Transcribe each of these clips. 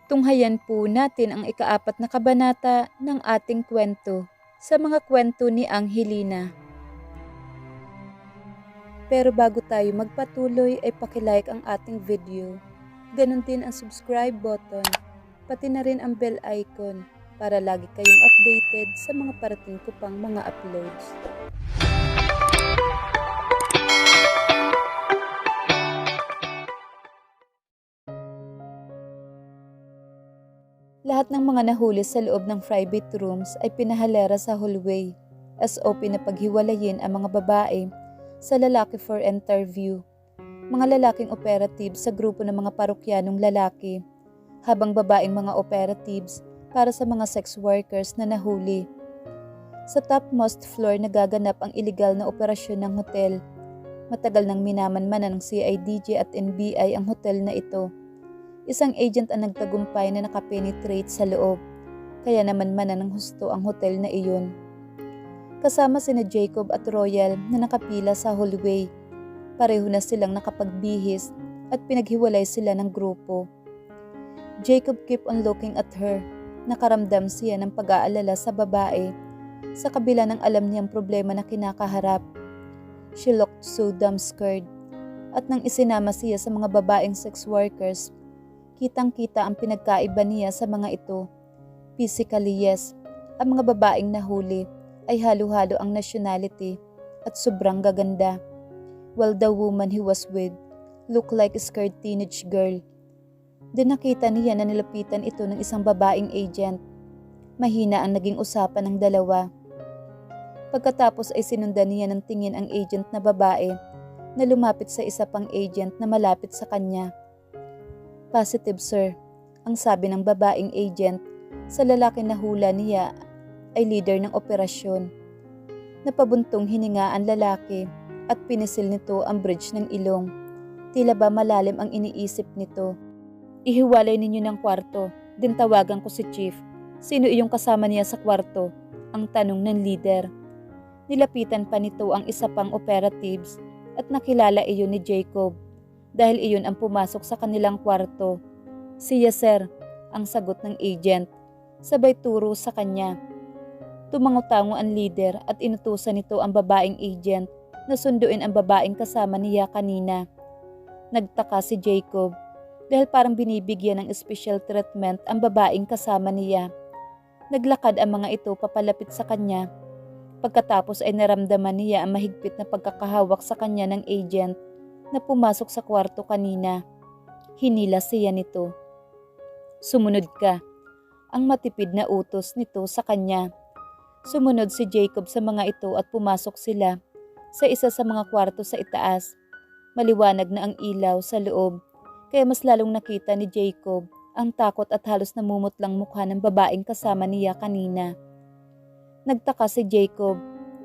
Tunghayan po natin ang ikaapat na kabanata ng ating kwento sa mga kwento ni Angelina. Pero bago tayo magpatuloy ay pakilike ang ating video. Ganon din ang subscribe button, pati na rin ang bell icon para lagi kayong updated sa mga parating ko pang mga uploads. Lahat ng mga nahuli sa loob ng private rooms ay pinahalera sa hallway. SOP na paghiwalayin ang mga babae sa lalaki for interview. Mga lalaking operatives sa grupo ng mga parokyanong lalaki, habang babaeng mga operatives para sa mga sex workers na nahuli. Sa topmost floor nagaganap ang iligal na operasyon ng hotel. Matagal nang minamanmanan ng CIDJ at NBI ang hotel na ito. Isang agent ang nagtagumpay na nakapenetrate sa loob, kaya naman ng husto ang hotel na iyon. Kasama sina Jacob at Royal na nakapila sa hallway. Pareho na silang nakapagbihis at pinaghiwalay sila ng grupo. Jacob kept on looking at her. Nakaramdam siya ng pag-aalala sa babae, sa kabila ng alam niyang problema na kinakaharap. She looked so damn scared. At nang isinama siya sa mga babaeng sex workers, kitang-kita ang pinagkaiba niya sa mga ito. Physically, yes, ang mga babaeng nahuli ay halo-halo ang nationality at sobrang gaganda. While the woman he was with looked like a scared teenage girl. Din nakita niya na nilapitan ito ng isang babaeng agent. Mahina ang naging usapan ng dalawa. Pagkatapos ay sinundan niya ng tingin ang agent na babae na lumapit sa isa pang agent na malapit sa kanya. Positive, sir, ang sabi ng babaeng agent sa lalaki na hula niya ay leader ng operasyon. Napabuntong hininga ang lalaki at pinisil nito ang bridge ng ilong. Tila ba malalim ang iniisip nito. Ihiwalay ninyo ng kwarto, din tawagan ko si Chief. Sino iyong kasama niya sa kwarto? Ang tanong ng leader. Nilapitan pa nito ang isa pang operatives at nakilala iyon ni Jacob. Dahil iyon ang pumasok sa kanilang kwarto. Siya, sir, ang sagot ng agent. Sabay turo sa kanya. Tumango-tango ang leader at inutusan nito ang babaeng agent na sunduin ang babaeng kasama niya kanina. Nagtaka si Jacob dahil parang binibigyan ng special treatment ang babaeng kasama niya. Naglakad ang mga ito papalapit sa kanya. Pagkatapos ay naramdaman niya ang mahigpit na pagkakahawak sa kanya ng agent na pumasok sa kwarto kanina. Hinila siya nito. Sumunod ka. Ang matipid na utos nito sa kanya. Sumunod si Jacob sa mga ito at pumasok sila sa isa sa mga kwarto sa itaas. Maliwanag na ang ilaw sa loob, kaya mas lalong nakita ni Jacob ang takot at halos namumutlang mukha ng babaeng kasama niya kanina. Nagtaka si Jacob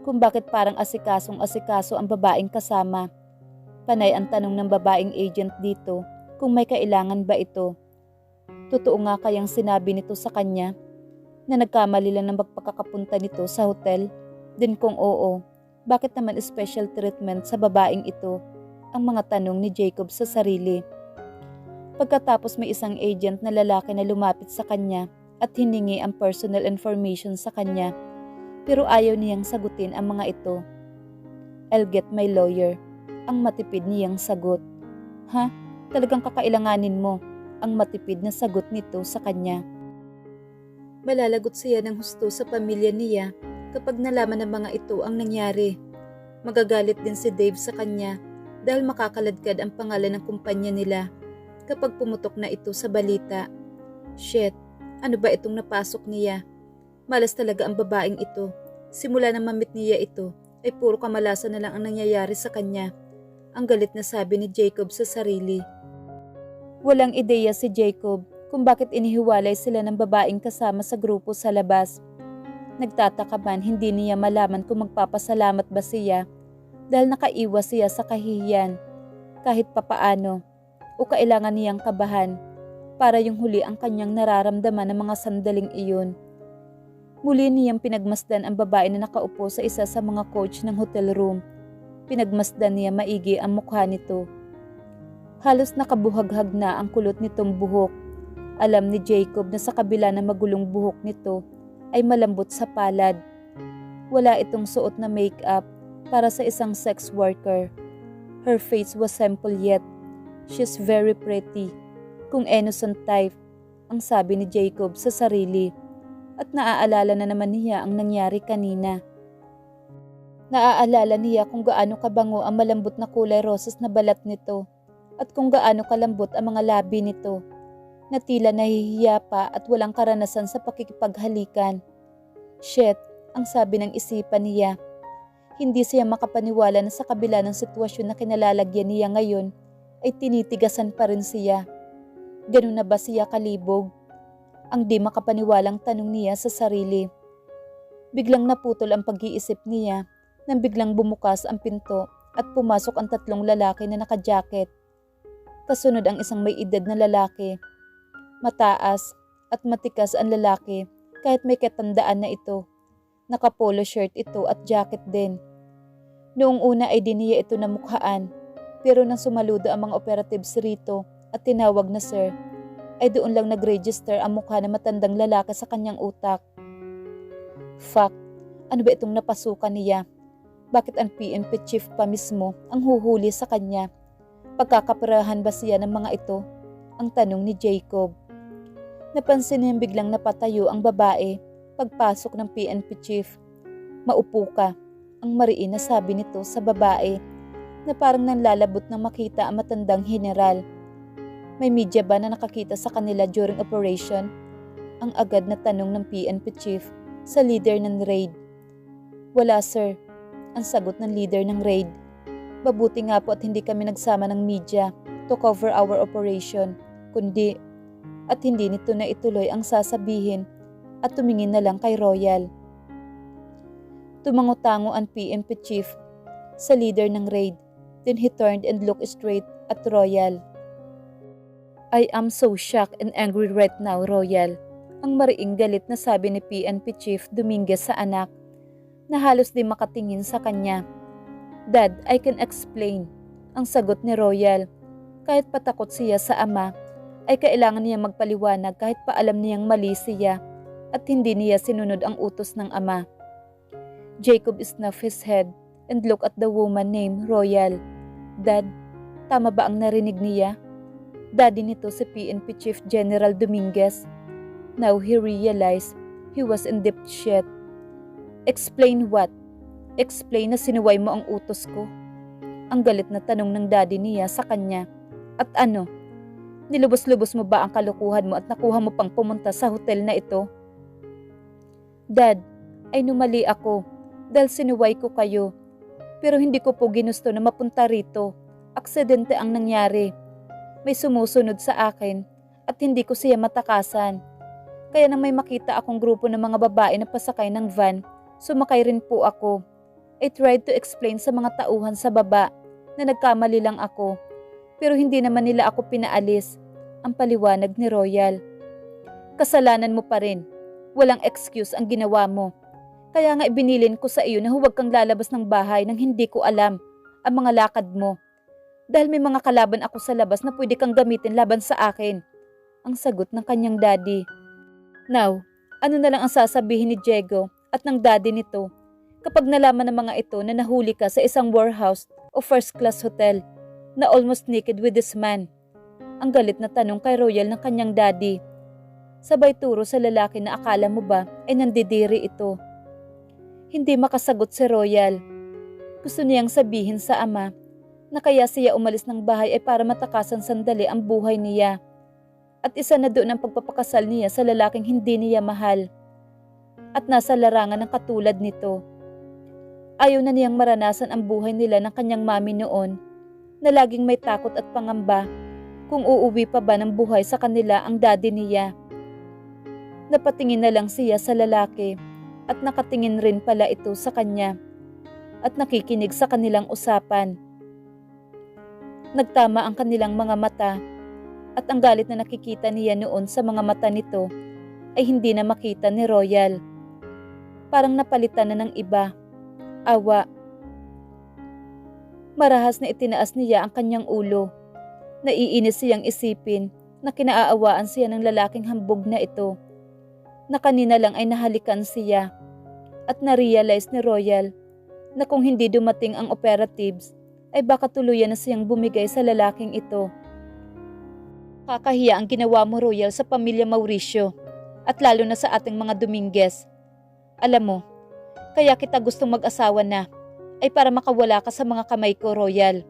kung bakit parang asikasong-asikaso ang babaeng kasama. Panay ang tanong ng babaeng agent dito kung may kailangan ba ito. Totoo nga kayang sinabi nito sa kanya na nagkamali lang ng magpakakapunta nito sa hotel? Din kung oo, bakit naman special treatment sa babaeng ito? Ang mga tanong ni Jacob sa sarili. Pagkatapos may isang agent na lalaki na lumapit sa kanya at hiningi ang personal information sa kanya, pero ayaw niyang sagutin ang mga ito. I'll get my lawyer. Ang matipid niyang sagot. Ha? Talagang kakailanganin mo? Ang matipid na sagot nito sa kanya. Malalagot siya ng husto sa pamilya niya kapag nalaman ng mga ito ang nangyari. Magagalit din si Dave sa kanya dahil makakaladkad ang pangalan ng kumpanya nila kapag pumutok na ito sa balita. Shit, ano ba itong napasok niya? Malas talaga ang babaeng ito. Simula na mamit niya ito, ay puro kamalasan na lang ang nangyayari sa kanya. Ang galit na sabi ni Jacob sa sarili. Walang ideya si Jacob kung bakit inihiwalay sila ng babaeng kasama sa grupo sa labas. Nagtataka man hindi niya malaman kung magpapasalamat ba siya dahil nakaiwas siya sa kahihiyan kahit papaano o kailangan niyang kabahan para yung huli ang kanyang nararamdaman ng mga sandaling iyon. Muli niyang pinagmasdan ang babae na nakaupo sa isa sa mga coach ng hotel room. Pinagmasdan niya maigi ang mukha nito. Halos nakabuhaghag na ang kulot nitong buhok Alam ni Jacob na sa kabila ng magulong buhok nito ay malambot sa palad. Wala itong suot na makeup para sa isang sex worker. Her face was simple yet she's very pretty. Kung innocent type, ang sabi ni Jacob sa sarili. At naaalala na naman niya ang nangyari kanina. Naaalala niya kung gaano kabango ang malambot na kulay rosas na balat nito at kung gaano kalambot ang mga labi nito na tila nahihiya pa at walang karanasan sa pakikipaghalikan. Shit, ang sabi ng isipan niya. Hindi siya makapaniwala na sa kabila ng sitwasyon na kinalalagyan niya ngayon ay tinitigasan pa rin siya. Ganun na ba siya kalibog? Ang di makapaniwalang tanong niya sa sarili. Biglang naputol ang pag-iisip niya nang biglang bumukas ang pinto at pumasok ang 3 lalaki na naka-jacket. Kasunod ang isang may edad na lalaki. Mataas at matikas ang lalaki kahit may katandaan na ito. Naka-polo shirt ito at jacket din. Noong una ay di niya ito namukhaan, pero nang sumaludo ang mga operatives rito at tinawag na sir, ay doon lang nag-register ang mukha ng matandang lalaki sa kanyang utak. Fuck, ano ba itong napasukan niya? Bakit ang PNP chief pa mismo ang huhuli sa kanya? Pagkakaperahan ba siya ng mga ito? Ang tanong ni Jacob. Napansin niyang biglang napatayo ang babae pagpasok ng PNP chief. Maupo ka, ang mariin na sabi nito sa babae na parang nanlalabot nang makita ang matandang general. May media ba na nakakita sa kanila during operation? Ang agad na tanong ng PNP chief sa leader ng raid. Wala sir, ang sagot ng leader ng raid. Mabuti nga po at hindi kami nagsama ng media to cover our operation, kundi at hindi nito na ituloy ang sasabihin at tumingin na lang kay Royal. Tumango-tango ang PNP chief sa leader ng raid, then he turned and looked straight at Royal. I am so shocked and angry right now, Royal. Ang mariing galit na sabi ni PNP chief Dominguez sa anak na halos di makatingin sa kanya. Dad, I can explain. Ang sagot ni Royal. Kahit patakot siya sa ama, ay kailangan niya magpaliwanag kahit pa alam niyang mali siya at hindi niya sinunod ang utos ng ama. Jacob snuffed his head and looked at the woman named Royal. Dad, tama ba ang narinig niya? Daddy nito si PNP Chief General Dominguez. Now he realized he was in deep shit. Explain what? Explain na sinuway mo ang utos ko. Ang galit na tanong ng daddy niya sa kanya. At ano? Nilubos-lubos mo ba ang kalukuhan mo at nakuha mo pang pumunta sa hotel na ito? Dad, ay numali ako dahil sinuway ko kayo. Pero hindi ko po ginusto na mapunta rito. Aksidente ang nangyari. May sumusunod sa akin at hindi ko siya matakasan. Kaya nang may makita akong grupo ng mga babae na pasakay ng van, sumakay rin po ako. I tried to explain sa mga tauhan sa baba na nagkamali lang ako. Pero hindi naman nila ako pinaalis. Ang paliwanag ni Royal. Kasalanan mo pa rin. Walang excuse ang ginawa mo. Kaya nga ibinilin ko sa iyo na huwag kang lalabas ng bahay nang hindi ko alam ang mga lakad mo. Dahil may mga kalaban ako sa labas na pwede kang gamitin laban sa akin. Ang sagot ng kanyang daddy. Now, ano na lang ang sasabihin ni Diego at ng daddy nito kapag nalaman ng mga ito na nahuli ka sa isang warehouse o first class hotel na almost naked with this man? Ang galit na tanong kay Royal ng kanyang daddy. Sabay turo sa lalaki na akala mo ba ay nandidiri ito. Hindi makasagot si Royal. Gusto niyang sabihin sa ama na kaya siya umalis ng bahay ay para matakasan sandali ang buhay niya. At isa na doon ang pagpapakasal niya sa lalaking hindi niya mahal. At nasa larangan ng katulad nito. Ayaw na niyang maranasan ang buhay nila ng kanyang mami noon na laging may takot at pangamba kung uuwi pa ba ng buhay sa kanila ang daddy niya. Napatingin na lang siya sa lalaki at nakatingin rin pala ito sa kanya at nakikinig sa kanilang usapan. Nagtama ang kanilang mga mata at ang galit na nakikita niya noon sa mga mata nito ay hindi na makita ni Royal. Parang napalitan na ng iba. Awa. Marahas na itinaas niya ang kanyang ulo. Naiinis siyang isipin na kinaaawaan siya ng lalaking hambog na ito, na kanina lang ay nahalikan siya, at na-realize ni Royal na kung hindi dumating ang operatives ay baka tuluyan na siyang bumigay sa lalaking ito. Kakahiya ang ginawa mo, Royal, sa pamilya Mauricio at lalo na sa ating mga Dominguez. Alam mo, kaya kita gustong mag-asawa na ay para makawala ka sa mga kamay ko, Royal.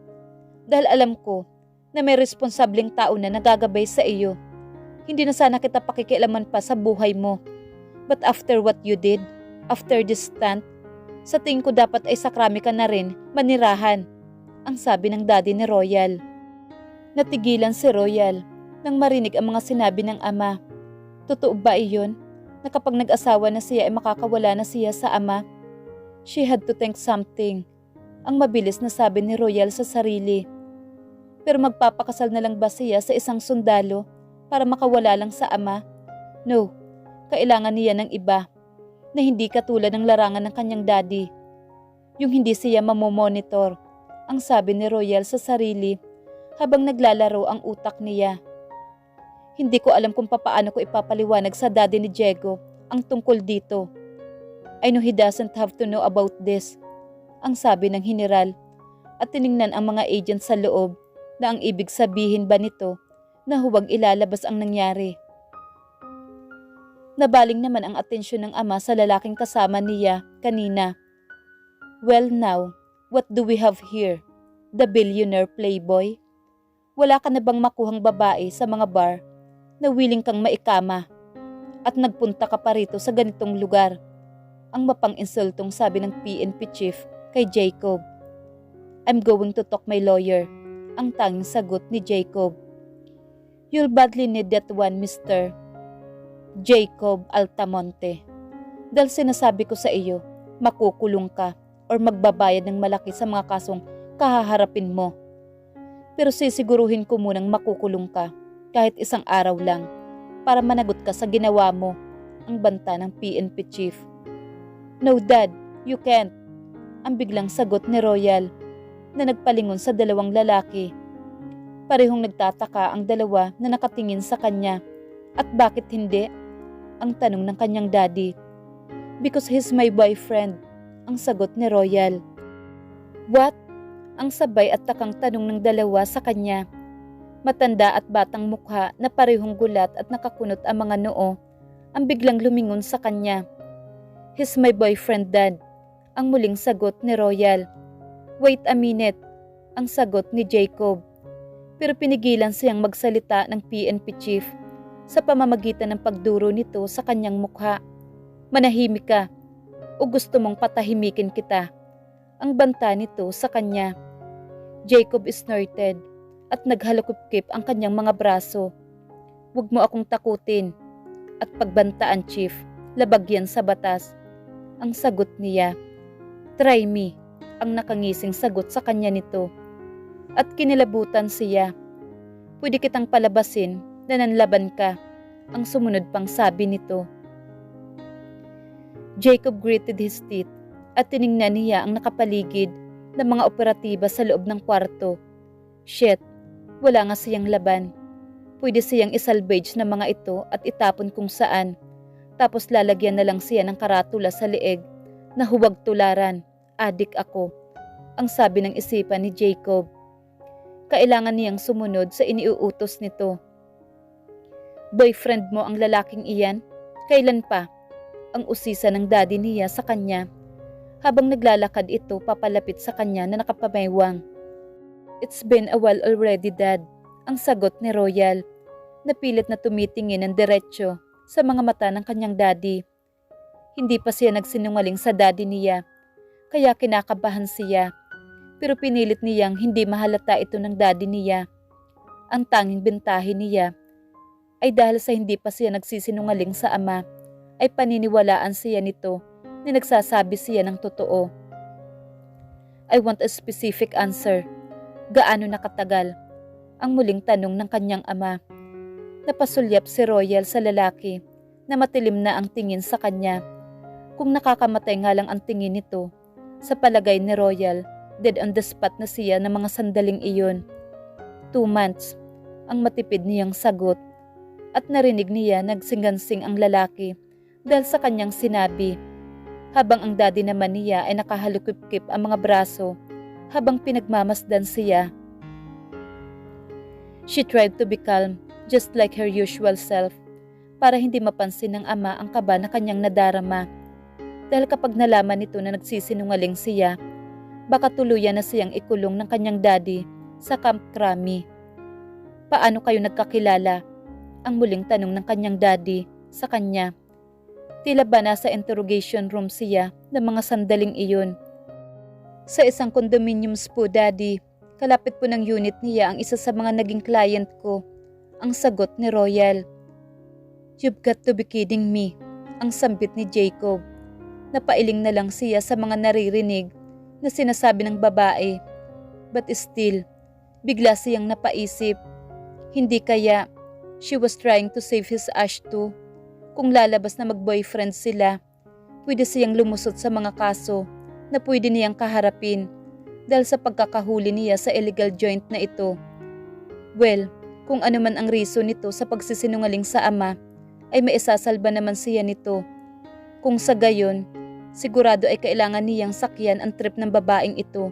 Dahil alam ko na may responsableng tao na nagagabay sa iyo. Hindi na sana kita pakikialaman pa sa buhay mo. But after what you did, after this stunt, sa tingin ko dapat ay sakrami ka na rin, manirahan, ang sabi ng daddy ni Royal. Natigilan si Royal nang marinig ang mga sinabi ng ama. Totoo ba iyon na kapag nag-asawa na siya ay makakawala na siya sa ama? She had to think something. Ang mabilis na sabi ni Royal sa sarili. Pero magpapakasal na lang ba siya sa isang sundalo para makawala lang sa ama? No, kailangan niya ng iba na hindi katulad ng larangan ng kanyang daddy. Yung hindi siya mamomonitor, ang sabi ni Royal sa sarili habang naglalaro ang utak niya. Hindi ko alam kung papaano ko ipapaliwanag sa daddy ni Diego ang tungkol dito. I know he doesn't have to know about this, ang sabi ng general, at tiningnan ang mga agent sa loob na ang ibig sabihin ba nito na huwag ilalabas ang nangyari. Nabaling naman ang atensyon ng ama sa lalaking kasama niya kanina. Well now, what do we have here? The billionaire playboy? Wala ka na bang makuhang babae sa mga bar na willing kang maikama at nagpunta ka pa rito sa ganitong lugar? Ang mapang-insultong sabi ng PNP chief kay Jacob. I'm going to talk my lawyer, ang tanging sagot ni Jacob. You'll badly need that one, Mr. Jacob Altamonte. Dahil sinasabi ko sa iyo, makukulong ka or magbabayad ng malaki sa mga kasong kahaharapin mo. Pero sisiguruhin ko munang makukulong ka kahit isang araw lang para managot ka sa ginawa mo, ang banta ng PNP chief. No, Dad, you can't, ang biglang sagot ni Royal na nagpalingon sa dalawang lalaki. Parehong nagtataka ang dalawa na nakatingin sa kanya. At bakit hindi? Ang tanong ng kanyang daddy. Because he's my boyfriend, ang sagot ni Royal. What? Ang sabay at takang tanong ng dalawa sa kanya. Matanda at batang mukha na parehong gulat at nakakunot ang mga noo, ang biglang lumingon sa kanya. He's my boyfriend, Dad, ang muling sagot ni Royal. Wait a minute, ang sagot ni Jacob. Pero pinigilan siyang magsalita ng PNP chief sa pamamagitan ng pagduro nito sa kanyang mukha. Manahimik ka o gusto mong patahimikin kita, ang banta nito sa kanya. Jacob snorted at naghalukupkip ang kanyang mga braso. Huwag mo akong takutin at pagbantaan, chief, labag yan sa batas, ang sagot niya. Try me, ang nakangising sagot sa kanya nito. At kinilabutan siya. Pwede kitang palabasin na nanlaban ka, ang sumunod pang sabi nito. Jacob gritted his teeth at tiningnan niya ang nakapaligid ng mga operatiba sa loob ng kwarto. Shit, wala nga siyang laban. Pwede siyang isalvage ng mga ito at itapon kung saan. Tapos lalagyan na lang siya ng karatula sa leeg na huwag tularan, adik ako, ang sabi ng isipan ni Jacob. Kailangan niyang sumunod sa iniuutos nito. Boyfriend mo ang lalaking iyan? Kailan pa? Ang usisa ng daddy niya sa kanya habang naglalakad ito papalapit sa kanya na nakapabaywang. It's been a while already, Dad, ang sagot ni Royal. Napilit na tumitingin ng diretsyo sa mga mata ng kanyang daddy. Hindi pa siya nagsinungaling sa daddy niya, kaya kinakabahan siya. Pero pinilit niyang hindi mahalata ito ng daddy niya. Ang tanging bentahin niya ay dahil sa hindi pa siya nagsisinungaling sa ama, ay paniniwalaan siya nito na nagsasabi siya ng totoo. I want a specific answer. Gaano nakatagal? Ang muling tanong ng kanyang ama. Napasulyap si Royal sa lalaki na matilim na ang tingin sa kanya. Kung nakakamatay nga lang ang tingin nito, sa palagay ni Royal, dead on the spot na siya ng mga sandaling iyon. 2 months, ang matipid niyang sagot at narinig niya nagsingansing ang lalaki dahil sa kanyang sinabi, habang ang daddy naman niya ay nakahalukip-kip ang mga braso habang pinagmamasdan siya. She tried to be calm, just like her usual self, para hindi mapansin ng ama ang kaba na kanyang nadarama. Dahil kapag nalaman nito na nagsisinungaling siya, baka tuluyan na siyang ikulong ng kanyang daddy sa Camp Crame. Paano kayo nagkakilala? Ang muling tanong ng kanyang daddy sa kanya. Tila ba nasa interrogation room siya ng mga sandaling iyon. Sa isang condominiums po, daddy. Kalapit po ng unit niya ang isa sa mga naging client ko. Ang sagot ni Royal. You've got to be kidding me. Ang sambit ni Jacob. Napailing na lang siya sa mga naririnig na sinasabi ng babae. But still, bigla siyang napaisip. Hindi kaya she was trying to save his ash too? Kung lalabas na mag-boyfriend sila, pwede siyang lumusot sa mga kaso na pwede niyang kaharapin dahil sa pagkakahuli niya sa illegal joint na ito. Well, kung ano man ang reason nito sa pagsisinungaling sa ama, ay maisasalba naman siya nito. Kung sa gayon, sigurado ay kailangan niyang sakyan ang trip ng babaeng ito.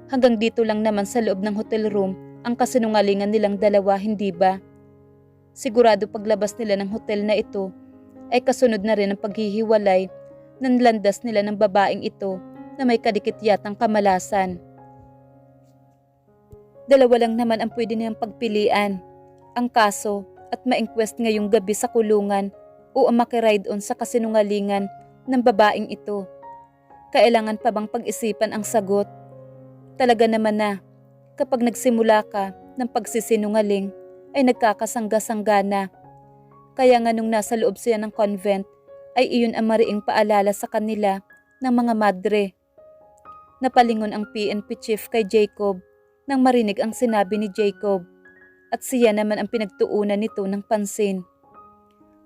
Hanggang dito lang naman sa loob ng hotel room ang kasinungalingan nilang dalawa, hindi ba? Sigurado paglabas nila ng hotel na ito, ay kasunod na rin ang paghihiwalay ng landas nila ng babaeng ito na may kadikit yatang kamalasan. Dalawa lang naman ang pwede niyang pagpilian. Ang kaso at ma-inquest ngayong gabi sa kulungan o ang makiride on sa kasinungalingan ng babaeng ito. Kailangan pa bang pag-isipan ang sagot? Talaga naman na, kapag nagsimula ka ng pagsisinungaling, ay nagkakasangga-sangga na. Kaya nga nung nasa loob siya ng convent, ay iyon ang mariing paalala sa kanila ng mga madre. Napalingon ang PNP chief kay Jacob nang marinig ang sinabi ni Jacob at siya naman ang pinagtuunan nito ng pansin.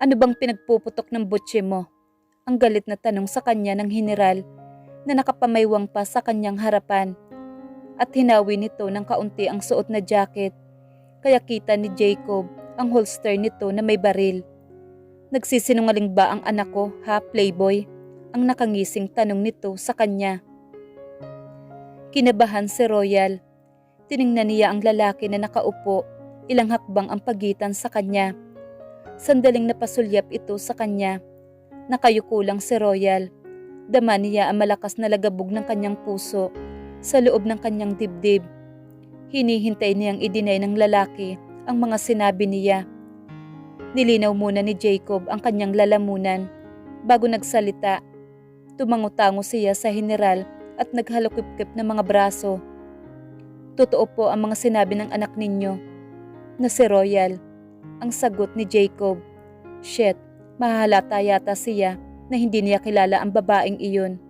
Ano bang pinagpuputok ng butche mo? Ang galit na tanong sa kanya ng general na nakapamaywang pa sa kanyang harapan at hinawi nito ng kaunti ang suot na jacket kaya kita ni Jacob ang holster nito na may baril. Nagsisinungaling ba ang anak ko, ha, playboy? Ang nakangising tanong nito sa kanya. Kinabahan si Royal. Tiningnan niya ang lalaki na nakaupo, ilang hakbang ang pagitan sa kanya. Sandaling napasulyap ito sa kanya. Nakayuko lang si Royal. Dama niya ang malakas na lagabog ng kanyang puso sa loob ng kanyang dibdib. Hinihintay niyang i-deny ng lalaki ang mga sinabi niya. Nilinaw muna ni Jacob ang kanyang lalamunan bago nagsalita. Tumango-tango siya sa general at naghalukip-kip ng mga braso. Totoo po ang mga sinabi ng anak ninyo na si Royal. Ang sagot ni Jacob. Shit, mahahalata yata siya na hindi niya kilala ang babaeng iyon.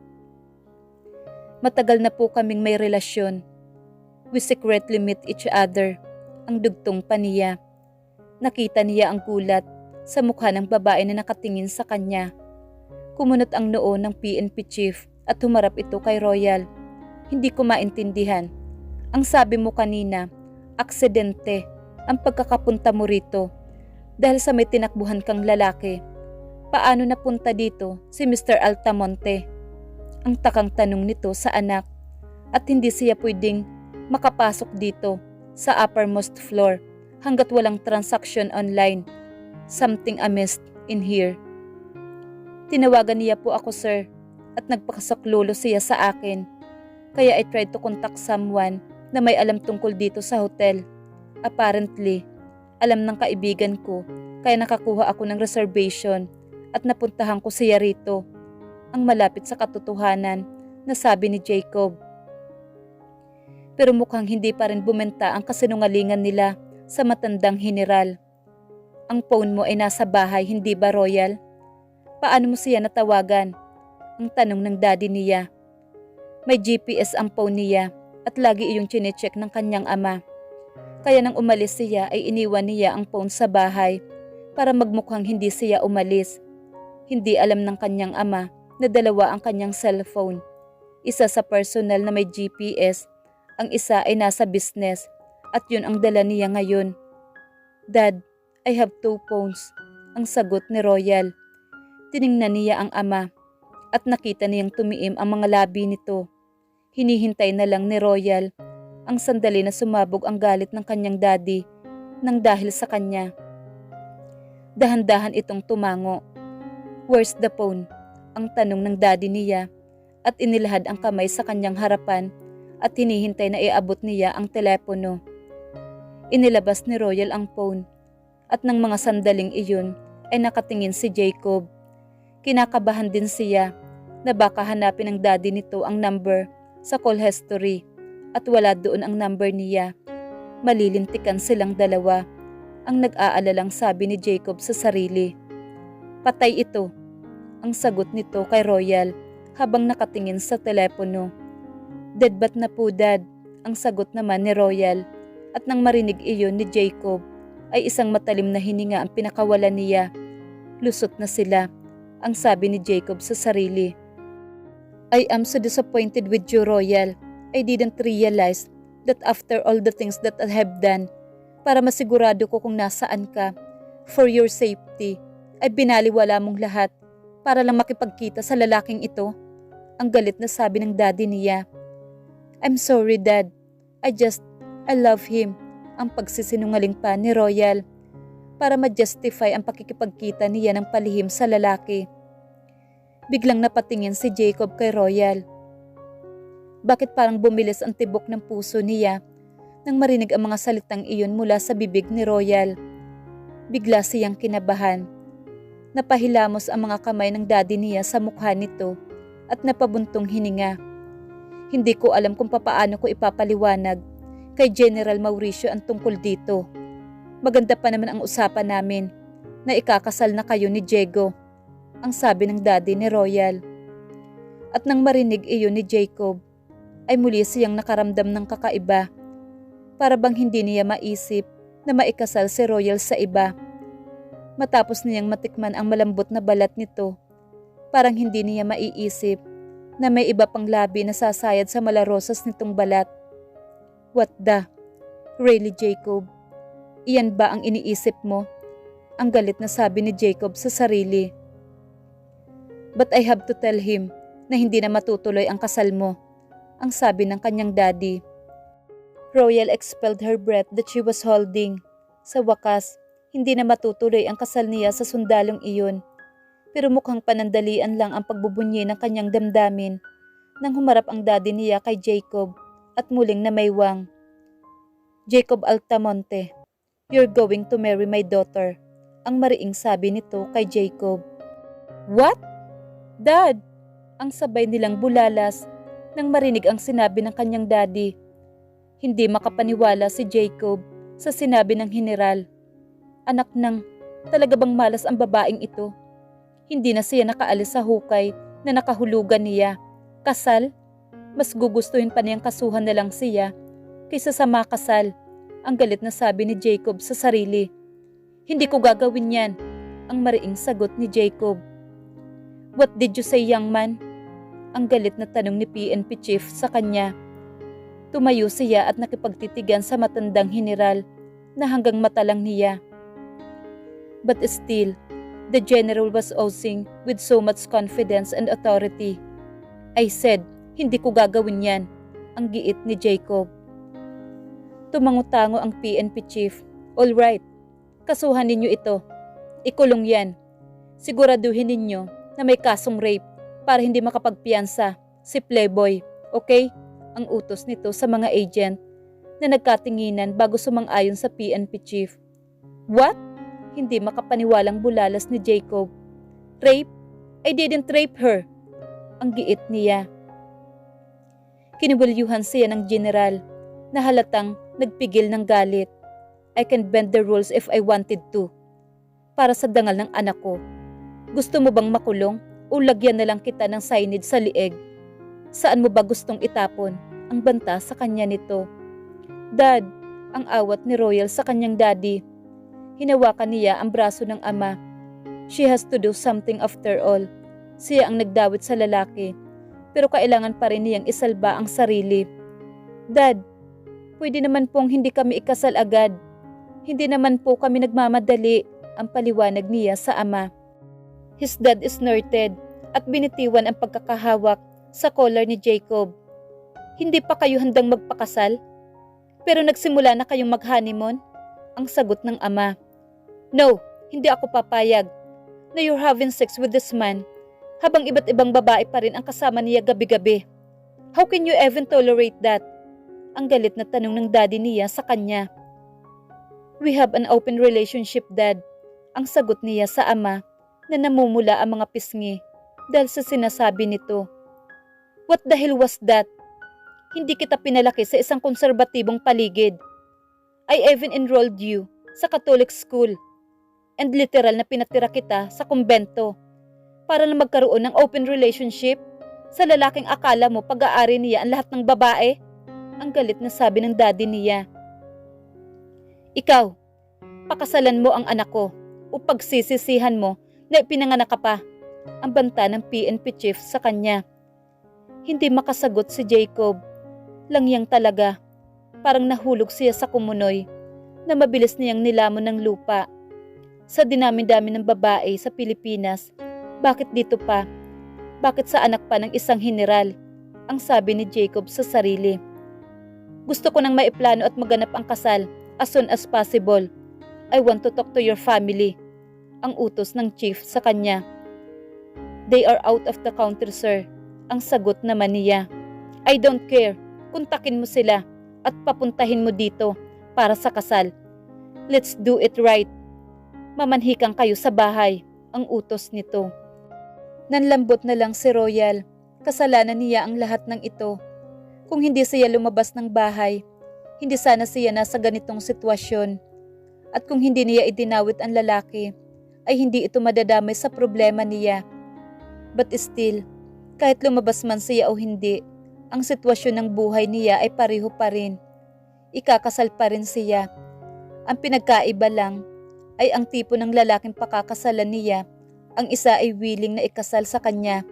Matagal na po kaming may relasyon. We secretly meet each other. Ang dugtong pa niya. Nakita niya ang gulat sa mukha ng babae na nakatingin sa kanya. Kumunot ang noo ng PNP chief at humarap ito kay Royal. Hindi ko maintindihan. Ang sabi mo kanina, aksidente ang pagkakapunta mo rito dahil sa may tinakbuhan kang lalaki. Paano napunta dito si Mr. Altamonte? Ang takang tanong nito sa anak at hindi siya pwedeng makapasok dito sa uppermost floor hanggat walang transaction online. Something amiss in here. Tinawagan niya po ako, sir, at nagpakasaklolo siya sa akin. Kaya I tried to contact someone na may alam tungkol dito sa hotel. Apparently, alam ng kaibigan ko kaya nakakuha ako ng reservation at napuntahan ko siya rito. Ang malapit sa katotohanan na sabi ni Jacob. Pero mukhang hindi pa rin bumenta ang kasinungalingan nila sa matandang general. Ang phone mo ay nasa bahay, hindi ba, Royal? Paano mo siya natawagan? Ang tanong ng daddy niya. May GPS ang phone niya at lagi iyong chinecheck ng kanyang ama. Kaya nang umalis siya ay iniwan niya ang phone sa bahay para magmukhang hindi siya umalis. Hindi alam ng kanyang ama na dalawa ang kanyang cellphone. Isa sa personal na may GPS, ang isa ay nasa business at yun ang dala niya ngayon. "Dad, I have 2 phones," ang sagot ni Royal. Tiningnan niya ang ama at nakita niyang tumiim ang mga labi nito. Hinihintay na lang ni Royal ang sandali na sumabog ang galit ng kanyang daddy nang dahil sa kanya. Dahan-dahan itong tumango. "Where's the phone?" ang tanong ng daddy niya at inilahad ang kamay sa kanyang harapan at hinihintay na iabot niya ang telepono. Inilabas ni Royal ang phone at ng mga sandaling iyon ay nakatingin si Jacob. Kinakabahan din siya na baka hanapin ng daddy nito ang number sa call history at wala doon ang number niya. Malilintikan silang dalawa, ang nag-aalalang sabi ni Jacob sa sarili. "Patay ito," ang sagot nito kay Royal habang nakatingin sa telepono. "Deadbat na po, Dad," ang sagot naman ni Royal at nang marinig iyon ni Jacob ay isang matalim na hininga ang pinakawalan niya. Lusot na sila, ang sabi ni Jacob sa sarili. "I am so disappointed with you, Royal. I didn't realize that after all the things that I have done, para masigurado ko kung nasaan ka, for your safety, ay binaliwala mong lahat para lang makipagkita sa lalaking ito," ang galit na sabi ng daddy niya. "I'm sorry, Dad. I love him," ang pagsisinungaling pa ni Royal para ma-justify ang pakikipagkita niya ng palihim sa lalaki. Biglang napatingin si Jacob kay Royal. Bakit parang bumilis ang tibok ng puso niya nang marinig ang mga salitang iyon mula sa bibig ni Royal. Bigla siyang kinabahan. Napahilamos ang mga kamay ng daddy niya sa mukha nito at napabuntong hininga. Hindi ko alam kung papaano ko ipapaliwanag kay General Mauricio ang tungkol dito. Maganda pa naman ang usapan namin na ikakasal na kayo ni Diego, ang sabi ng daddy ni Royal. At nang marinig iyon ni Jacob, ay muli siyang nakaramdam ng kakaiba. Para bang hindi niya maisip na maikasal si Royal sa iba. Matapos niyang matikman ang malambot na balat nito, parang hindi niya maiisip na may iba pang labi na sasayad sa malarosas nitong balat. "What the? Really, Jacob? Iyan ba ang iniisip mo?" ang galit na sabi ni Jacob sa sarili. "But I have to tell him na hindi na matutuloy ang kasal mo," ang sabi ng kanyang daddy. Royal expelled her breath that she was holding. Sa wakas, hindi na matutuloy ang kasal niya sa sundalong iyon. Pero mukhang panandalian lang ang pagbubunyi ng kanyang damdamin nang humarap ang daddy niya kay Jacob at muling namaywang. "Jacob Altamonte, you're going to marry my daughter," ang mariing sabi nito kay Jacob. "What? Dad?" ang sabay nilang bulalas nang marinig ang sinabi ng kanyang daddy. Hindi makapaniwala si Jacob sa sinabi ng general. Anak ng, talaga bang malas ang babaeng ito? Hindi na siya nakaalis sa hukay na nakahulugan niya. Kasal? Mas gugustuhin pa niyang kasuhan na lang siya kaysa sa makasal, ang galit na sabi ni Jacob sa sarili. "Hindi ko gagawin yan," ang mariing sagot ni Jacob. "What did you say, young man?" ang galit na tanong ni PNP chief sa kanya. Tumayo siya at nakipagtitigan sa matandang general na hanggang mata lang niya. But still, the general was oozing with so much confidence and authority. "I said, hindi ko gagawin yan," ang giit ni Jacob. Tumangutango ang PNP chief. "All right, kasuhan ninyo ito. Ikulong yan. Siguraduhin ninyo na may kasong rape para hindi makapagpiyansa si Playboy, okay?" ang utos nito sa mga agent na nagkatinginan bago sumang-ayon sa PNP chief. "What?" Hindi makapaniwalang bulalas ni Jacob. "Rape? I didn't rape her," ang giit niya. Kinibulyuhan siya ng general na halatang nagpigil ng galit. "I can bend the rules if I wanted to. Para sa dangal ng anak ko. Gusto mo bang makulong o lagyan na lang kita ng signage sa lieg? Saan mo ba gustong itapon?" ang banta sa kanya nito. "Dad," ang awat ni Royal sa kanyang daddy. Hinawakan niya ang braso ng ama. She has to do something after all. Siya ang nagdawit sa lalaki, pero kailangan pa rin niyang isalba ang sarili. "Dad, pwede naman pong hindi kami ikasal agad. Hindi naman po kami nagmamadali, ang paliwanag niya sa ama. His dad snorted at binitiwan ang pagkakahawak sa collar ni Jacob. Hindi pa kayo handang magpakasal? Pero nagsimula na kayong mag-honeymoon? Ang sagot ng ama. No, hindi ako papayag na you're having sex with this man habang iba't ibang babae pa rin ang kasama niya gabi-gabi. How can you even tolerate that? Ang galit na tanong ng daddy niya sa kanya. We have an open relationship, Dad. Ang sagot niya sa ama na namumula ang mga pisngi dahil sa sinasabi nito. What the hell was that? Hindi kita pinalaki sa isang konserbatibong paligid. I even enrolled you sa Catholic school and literal na pinatira kita sa kumbento para na magkaroon ng open relationship sa lalaking akala mo pag-aari niya ang lahat ng babae. Ang galit na sabi ng daddy niya. Ikaw, pakasalan mo ang anak ko o pagsisisihan mo na ipinanganak ka pa. Ang banta ng PNP chief sa kanya. Hindi makasagot si Jacob. Langyang talaga. Parang nahulog siya sa kumunoy na mabilis niyang nilamon ng lupa. Sa dinami-dami ng babae sa Pilipinas, bakit dito pa? Bakit sa anak pa ng isang general? Ang sabi ni Jacob sa sarili. Gusto ko nang maiplano at maganap ang kasal as soon as possible. I want to talk to your family. Ang utos ng chief sa kanya. They are out of the country, sir. Ang sagot naman niya. I don't care. Kontakin mo sila at papuntahin mo dito para sa kasal. Let's do it right. Mamanhikan kayo sa bahay. Ang utos nito. Nanlambot na lang si Royal. Kasalanan niya ang lahat ng ito. Kung hindi siya lumabas ng bahay, hindi sana siya nasa ganitong sitwasyon. At kung hindi niya idinawit ang lalaki, ay hindi ito madadamay sa problema niya. But still, kahit lumabas man siya o hindi, ang sitwasyon ng buhay niya ay pareho pa rin. Ikakasal pa rin siya. Ang pinagkaiba lang ay ang tipo ng lalaking pakakasalan niya. Ang isa ay willing na ikasal sa kanya.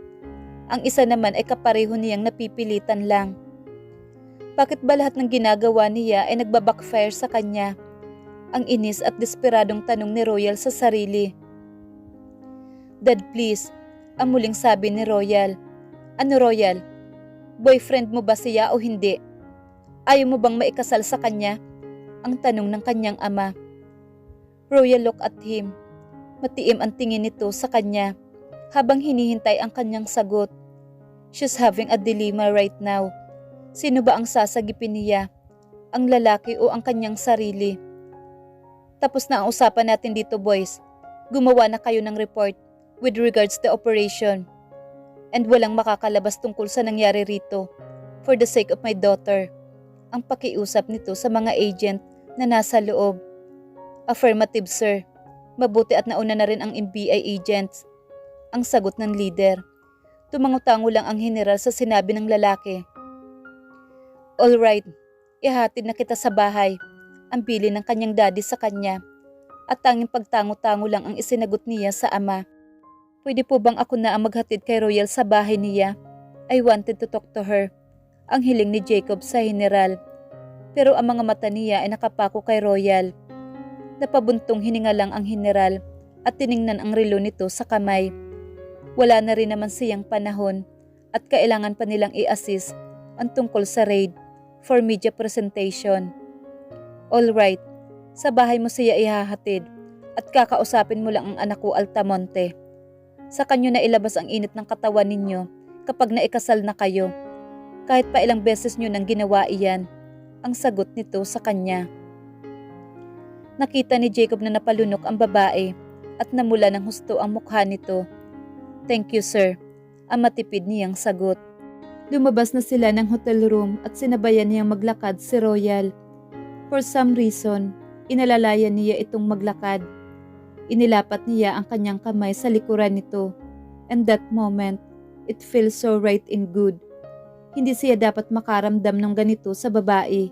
Ang isa naman ay kapareho niyang napipilitan lang. Bakit ba lahat ng ginagawa niya ay nagbabackfire sa kanya? Ang inis at desperadong tanong ni Royal sa sarili. Dad, please. Ang muling sabi ni Royal. Ano, Royal? Boyfriend mo ba siya o hindi? Ayaw mo bang maikasal sa kanya? Ang tanong ng kanyang ama. Royal looked at him. Matiim ang tingin nito sa kanya habang hinihintay ang kanyang sagot. She's having a dilemma right now. Sino ba ang sasagipin niya? Ang lalaki o ang kanyang sarili? Tapos na ang usapan natin dito, boys. Gumawa na kayo ng report with regards to operation. And walang makakalabas tungkol sa nangyari rito for the sake of my daughter. Ang pakiusap nito sa mga agent na nasa loob. Affirmative, sir. Mabuti at nauna na rin ang NBI agents. Ang sagot ng leader. Tumangutango lang ang general sa sinabi ng lalaki. Alright, ihatid na kita sa bahay. Ang bili ng kanyang daddy sa kanya. At tanging pagtango-tango lang ang isinagot niya sa ama. Pwede po bang ako na ang maghatid kay Royal sa bahay niya? I wanted to talk to her. Ang hiling ni Jacob sa general. Pero ang mga mata niya ay nakapako kay Royal. Napabuntong hininga lang ang general at tiningnan ang relo nito sa kamay. Wala na rin naman siyang panahon at kailangan pa nilang i-assist ang tungkol sa raid for media presentation. Alright, sa bahay mo siya ihahatid at kakausapin mo lang ang anak ko Altamonte. Sa kanyo na ilabas ang init ng katawan ninyo kapag naikasal na kayo. Kahit pa ilang beses nyo nang ginawa iyan, ang sagot nito sa kanya. Nakita ni Jacob na napalunok ang babae at namula ng husto ang mukha nito. Thank you, sir. Ang matipid niyang sagot. Lumabas na sila ng hotel room at sinabayan niyang maglakad si Royal. For some reason, inalalayan niya itong maglakad. Inilapat niya ang kanyang kamay sa likuran nito. And that moment, it feels so right and good. Hindi siya dapat makaramdam ng ganito sa babae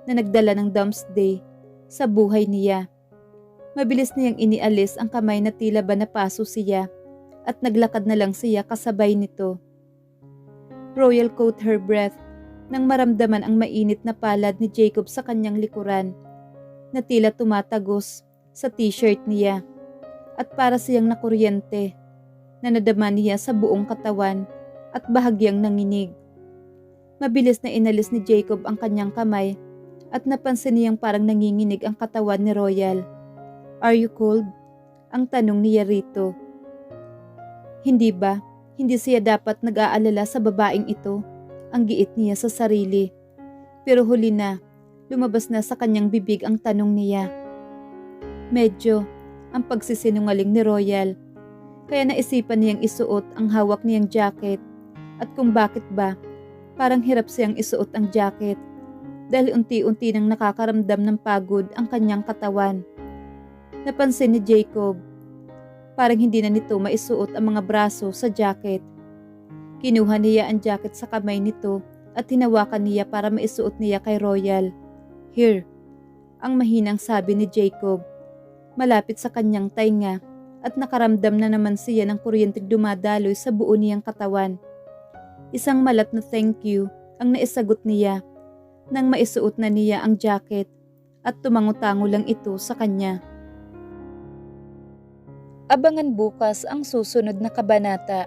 na nagdala ng doomsday sa buhay niya. Mabilis niyang inialis ang kamay na tila ba napaso siya at naglakad na lang siya kasabay nito. Royal caught her breath nang maramdaman ang mainit na palad ni Jacob sa kanyang likuran. na tila tumatagos sa t-shirt niya at para siyang nakuryente na nadama niya sa buong katawan at bahagyang nanginig. Mabilis na inalis ni Jacob ang kanyang kamay at napansin niyang parang nanginginig ang katawan ni Royal. "Are you cold?" ang tanong niya rito. Hindi ba? Hindi siya dapat nag-aalala sa babaeng ito, ang giit niya sa sarili. Pero huli na, lumabas na sa kanyang bibig ang tanong niya. Medyo, ang pagsisinungaling ni Royal. Kaya naisipan niyang isuot ang hawak niyang jacket. At kung bakit ba, parang hirap siyang isuot ang jacket dahil unti-unti nang nakakaramdam ng pagod ang kanyang katawan. Napansin ni Jacob, parang hindi na nito maisuot ang mga braso sa jacket. Kinuha niya ang jacket sa kamay nito at hinawakan niya para maisuot niya kay Royal. "Here," ang mahinang sabi ni Jacob, malapit sa kanyang tainga at nakaramdam na naman siya ng kuryenteng dumadaloy sa buo niyang katawan. Isang malat na thank you ang naisagot niya nang maisuot na niya ang jacket at tumango-tango lang ito sa kanya. Abangan bukas ang susunod na kabanata.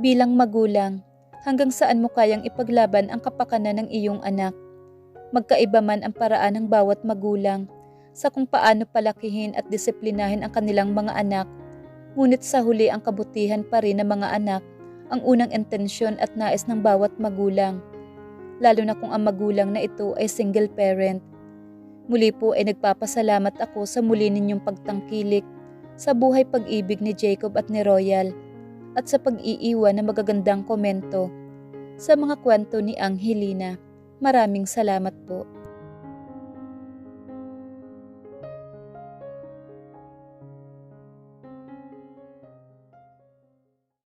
Bilang magulang, hanggang saan mo kayang ipaglaban ang kapakanan ng iyong anak? Magkaiba man ang paraan ng bawat magulang sa kung paano palakihin at disiplinahin ang kanilang mga anak, ngunit sa huli ang kabutihan pa rin ng mga anak ang unang intensyon at nais ng bawat magulang, lalo na kung ang magulang na ito ay single parent. Muli po ay nagpapasalamat ako sa muli ninyong pagtangkilik sa buhay pag-ibig ni Jacob at ni Royal at sa pag-iiwan ng magagandang komento sa mga kwento ni Angelina. Maraming salamat po.